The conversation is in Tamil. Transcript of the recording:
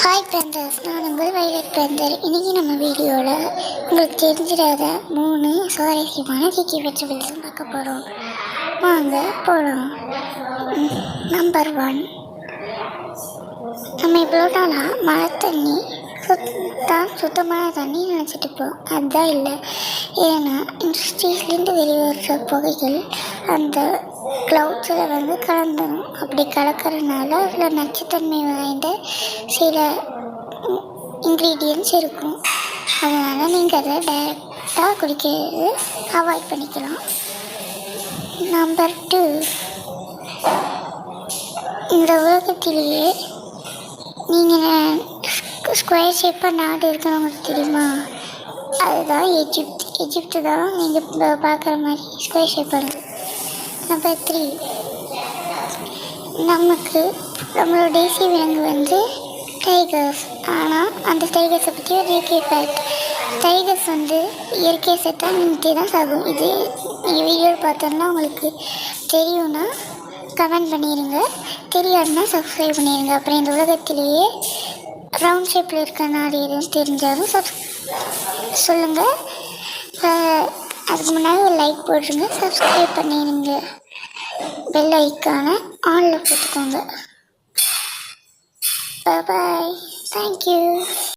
ஹாய் ஃப்ரெண்டர்ஸ், நான் உங்கள் வைலட் ஃப்ரெண்டர். இன்றைக்கி நம்ம வீடியோவில் உங்களுக்கு தெரிஞ்சிடாத 3 சுவாரஸ்யமான ஜிகே வெஜிடபிள்ஸ் பார்க்க போகிறோம். வாங்க போகலாம். நம்பர் 1, நம்ம இவ்வளோ நாளாக மழை தண்ணி சுத்தமான தண்ணி நினச்சிட்டு இருப்போம். அதுதான் இல்லை. ஏன்னா இண்டஸ்ட்ரீஸ்லேருந்து வெளிவர புகைகள் அந்த க்ளவுட்ஸில் கலந்துடும். அப்படி கலக்கிறதுனால அதில் நச்சுத்தன்மை வாய்ந்த சில இன்க்ரீடியன்ட்ஸ் இருக்கும். அதனால் நீங்கள் அதை டைரெக்டாக குடிக்கிறது அவாய்ட் பண்ணிக்கலாம். நம்பர் 2, இந்த உலகத்திலேயே நீங்கள் ஸ்கொயர் ஷேப்பாக நாடு இருக்குன்னு உங்களுக்கு தெரியுமா? அதுதான் எஜிப்து தான் நீங்கள் பார்க்குற மாதிரி ஸ்கொயர் ஷேப்பாக இருக்குது. நம்பர் 3, நம்மளோட தேசிய விலங்கு டைகர்ஸ். ஆனால் அந்த டைகர்ஸை பற்றி ஒரு இயற்கை ஃபேக்ட். டைகர்ஸ் இயற்கை செட்டாக நின்றுட்டே தான் சாகும். இது நீங்கள் வீடியோவில் பார்த்தோன்னா உங்களுக்கு தெரியும்னா கமெண்ட் பண்ணிடுங்க, தெரியாதுன்னா சப்ஸ்கிரைப் பண்ணிடுங்க. அப்புறம் இந்த உலகத்திலேயே ரவுண்ட் ஷேப்பில் இருக்கிற நாடு எதுன்னு தெரிஞ்சாலும் சொல்லுங்கள். அதுக்கு முன்னாடி ஒரு லைக் போட்டுருங்க, சப்ஸ்கிரைப் பண்ணிடுங்க, பெல் ஐக்கானை ஆனில் போட்டுக்கோங்க. Bye bye. Thank you.